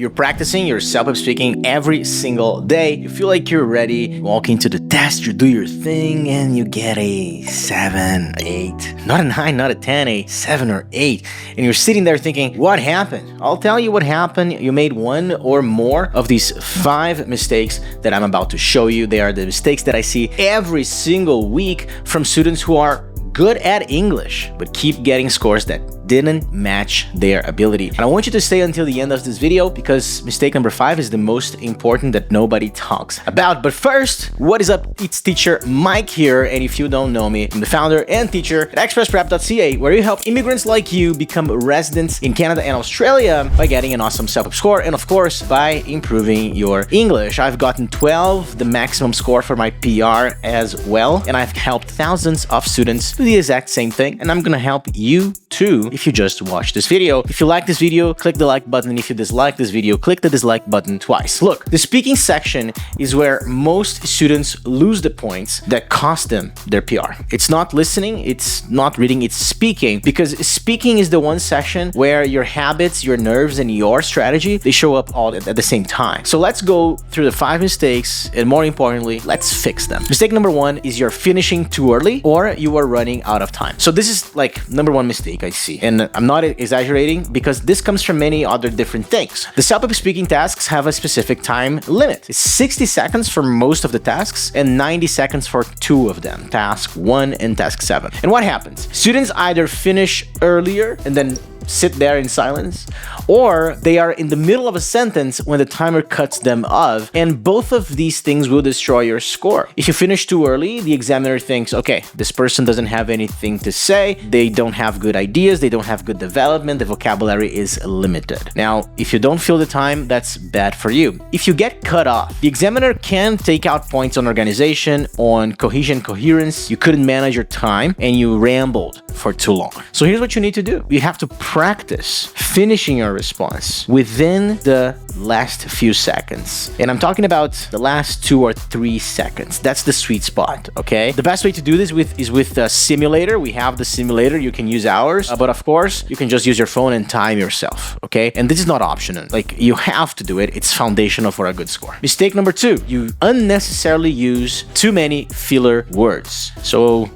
you're practicing your CELPIP speaking every single day. You feel like you're ready, you walk into the test, you do your thing, and you get a 7, 8, not a 9, not a 10, a 7 or 8. And you're sitting there thinking, what happened? I'll tell you what happened. You made one or more of these 5 mistakes that I'm about to show you. They are the mistakes that I see every single week from students who are good at English, but keep getting scores that didn't match their ability. And I want you to stay until the end of this video because mistake number 5 is the most important that nobody talks about. But first, what is up? It's teacher Mike here. And if you don't know me, I'm the founder and teacher at ExpressPrep.ca, where you help immigrants like you become residents in Canada and Australia by getting an awesome CELPIP score. And of course, by improving your English. I've gotten 12, the maximum score for my PR as well. And I've helped thousands of students do the exact same thing. And I'm gonna help you too if you just watch this video. If you like this video, click the like button. If you dislike this video, click the dislike button twice. Look, the speaking section is where most students lose the points that cost them their PR. It's not listening, it's not reading, it's speaking, because speaking is the one section where your habits, your nerves, and your strategy, they show up all at the same time. So let's go through the 5 mistakes, and more importantly, let's fix them. Mistake number 1 is you're finishing too early or you are running out of time. So this is like number 1 mistake I see. And I'm not exaggerating because this comes from many other different things. The CELPIP speaking tasks have a specific time limit. It's 60 seconds for most of the tasks and 90 seconds for 2 of them, task 1 and task 7. And what happens? Students either finish earlier and then sit there in silence, or they are in the middle of a sentence when the timer cuts them off, and both of these things will destroy your score. If you finish too early, the examiner thinks, okay, this person doesn't have anything to say, they don't have good ideas, they don't have good development, the vocabulary is limited. Now, if you don't fill the time, that's bad for you. If you get cut off, the examiner can take out points on organization, on cohesion, coherence, you couldn't manage your time, and you rambled for too long. So here's what you need to do. You have to practice finishing your response within the last few seconds. And I'm talking about the last 2 or 3 seconds. That's the sweet spot, okay? The best way to do this is with a simulator. We have the simulator. You can use ours, but of course, you can just use your phone and time yourself, okay? And this is not optional. Like, you have to do it. It's foundational for a good score. Mistake number 2, you unnecessarily use too many filler words. So,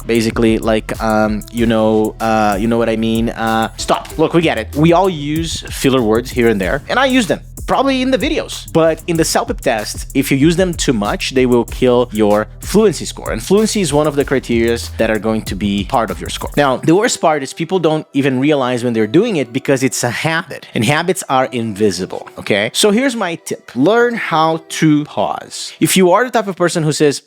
basically, like, you know what I mean? Stop. Look, we get it. We all use filler words here and there, and I use them probably in the videos. But in the CELPIP test, if you use them too much, they will kill your fluency score. And fluency is one of the criteria that are going to be part of your score. Now, the worst part is people don't even realize when they're doing it because it's a habit, and habits are invisible, okay? So here's my tip. Learn how to pause. If you are the type of person who says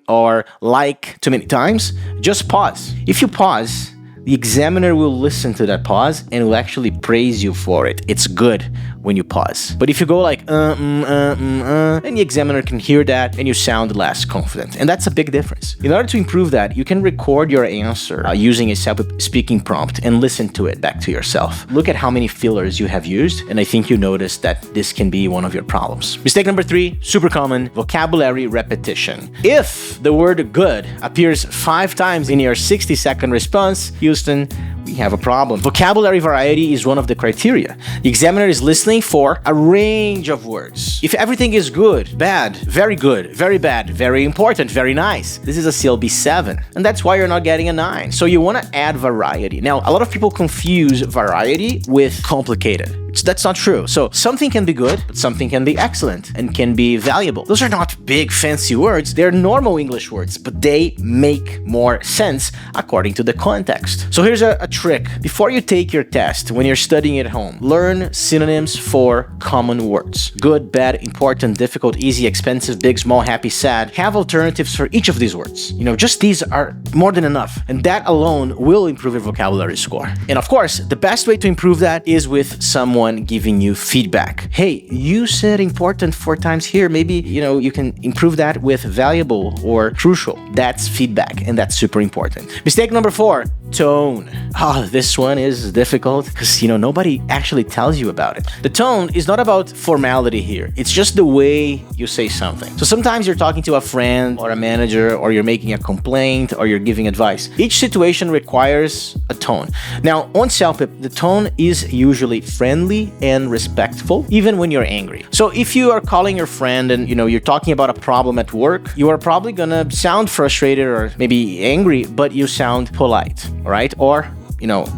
or like too many times, just pause. If you pause, the examiner will listen to that pause and will actually praise you for it. It's good when you pause. But if you go like, then the examiner can hear that and you sound less confident. And that's a big difference. In order to improve that, you can record your answer using a CELPIP speaking prompt and listen to it back to yourself. Look at how many fillers you have used, and I think you notice that this can be one of your problems. Mistake number 3, super common, vocabulary repetition. If the word good appears 5 times in your 60-second response, Houston, we have a problem. Vocabulary variety is one of the criteria. The examiner is listening for a range of words. If everything is good, bad, very good, very bad, very important, very nice, this is a CLB 7, and that's why you're not getting a 9. So you want to add variety. Now, a lot of people confuse variety with complicated. That's not true. So something can be good, but something can be excellent and can be valuable. Those are not big fancy words. They're normal English words, but they make more sense according to the context. So here's a trick. Before you take your test, when you're studying at home, learn synonyms for common words. Good, bad, important, difficult, easy, expensive, big, small, happy, sad. Have alternatives for each of these words. Just these are more than enough. And that alone will improve your vocabulary score. And of course, the best way to improve that is with someone giving you feedback. Hey, you said important 4 times here. Maybe, you can improve that with valuable or crucial. That's feedback, and that's super important. Mistake number 4, tone. Oh, this one is difficult because, nobody actually tells you about it. The tone is not about formality here. It's just the way you say something. So sometimes you're talking to a friend or a manager, or you're making a complaint, or you're giving advice. Each situation requires a tone. Now, on CELPIP, the tone is usually friendly and respectful, even when you're angry. So if you are calling your friend and, you're talking about a problem at work, you are probably gonna sound frustrated or maybe angry, but you sound polite, all right? Or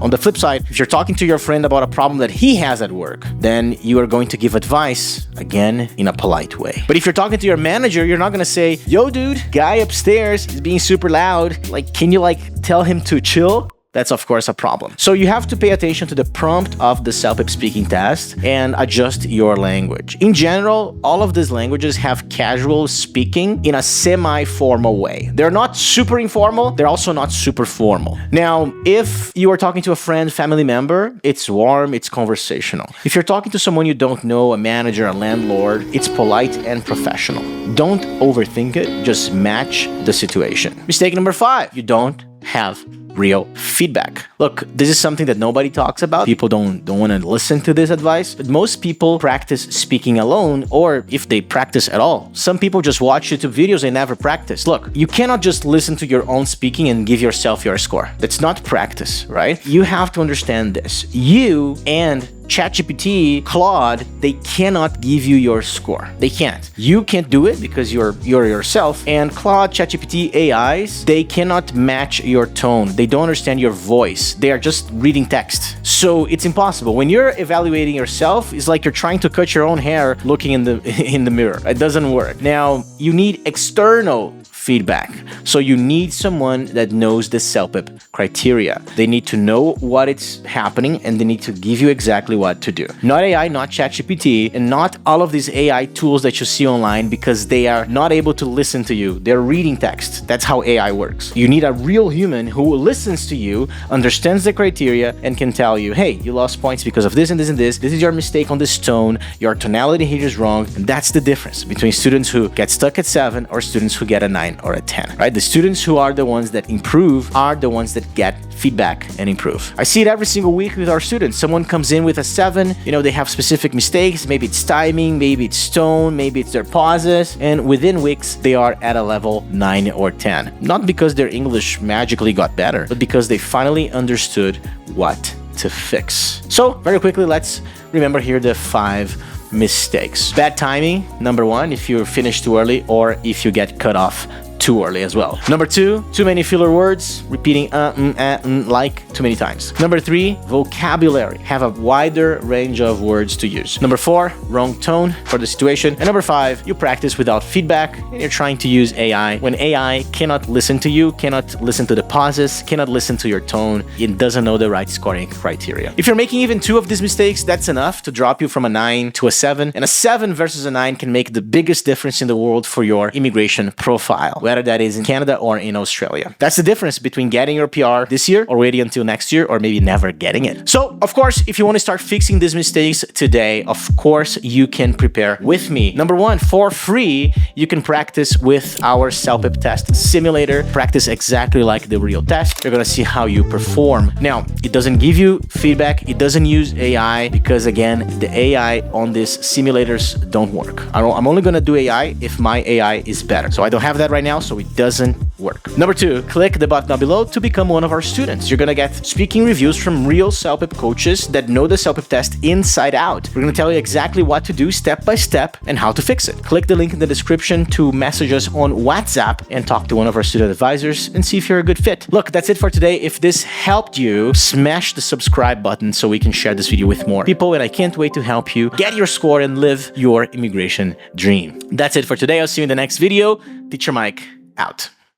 on the flip side, if you're talking to your friend about a problem that he has at work, then you are going to give advice, again, in a polite way. But if you're talking to your manager, you're not going to say, yo, dude, guy upstairs is being super loud. Like, can you tell him to chill? That's, of course, a problem. So you have to pay attention to the prompt of the CELPIP speaking test and adjust your language. In general, all of these languages have casual speaking in a semi-formal way. They're not super informal. They're also not super formal. Now, if you are talking to a friend, family member, it's warm, it's conversational. If you're talking to someone you don't know, a manager, a landlord, it's polite and professional. Don't overthink it. Just match the situation. Mistake number 5, you don't have real feedback. Look, this is something that nobody talks about. People don't want to listen to this advice, but most people practice speaking alone, or if they practice at all. Some people just watch YouTube videos and never practice. Look, you cannot just listen to your own speaking and give yourself your score. That's not practice, right? You have to understand this. You and ChatGPT, Claude, they cannot give you your score. They can't. You can't do it because you're yourself. And Claude, ChatGPT, AIs, they cannot match your tone. They don't understand your voice. They are just reading text. So it's impossible. When you're evaluating yourself, it's like you're trying to cut your own hair looking in the mirror. It doesn't work. Now, you need external feedback. So you need someone that knows the CELPIP criteria. They need to know what is happening and they need to give you exactly what to do. Not AI, not ChatGPT, and not all of these AI tools that you see online because they are not able to listen to you. They're reading text. That's how AI works. You need a real human who listens to you, understands the criteria, and can tell you, hey, you lost points because of this and this and this. This is your mistake on this tone. Your tonality here is wrong. And that's the difference between students who get stuck at 7 or students who get a 9 or a 10, right? The students who are the ones that improve are the ones that get feedback and improve. I see it every single week with our students. Someone comes in with a 7, they have specific mistakes. Maybe it's timing, maybe it's tone, maybe it's their pauses. And within weeks, they are at a level 9 or 10. Not because their English magically got better, but because they finally understood what to fix. So very quickly, let's remember here the 5 mistakes. Bad timing, number 1, if you finish too early or if you get cut off too early as well. Number 2, too many filler words, repeating like too many times. Number 3, vocabulary. Have a wider range of words to use. Number 4, wrong tone for the situation. And number 5, you practice without feedback and you're trying to use AI when AI cannot listen to you, cannot listen to the pauses, cannot listen to your tone, it doesn't know the right scoring criteria. If you're making even 2 of these mistakes, that's enough to drop you from a 9 to a 7. And a 7 versus a 9 can make the biggest difference in the world for your immigration profile, whether that is in Canada or in Australia. That's the difference between getting your PR this year or waiting until next year or maybe never getting it. So, of course, if you want to start fixing these mistakes today, of course, you can prepare with me. Number 1, for free, you can practice with our CELPIP test simulator. Practice exactly like the real test. You're going to see how you perform. Now, it doesn't give you feedback. It doesn't use AI because, again, the AI on these simulators don't work. I'm only going to do AI if my AI is better. So I don't have that right now, so it doesn't work. Number 2, click the button down below to become one of our students. You're going to get speaking reviews from real CELPIP coaches that know the CELPIP test inside out. We're going to tell you exactly what to do step by step and how to fix it. Click the link in the description to message us on WhatsApp and talk to one of our student advisors and see if you're a good fit. Look, that's it for today. If this helped you, smash the subscribe button so we can share this video with more people, and I can't wait to help you get your score and live your immigration dream. That's it for today. I'll see you in the next video. Teacher Mike out.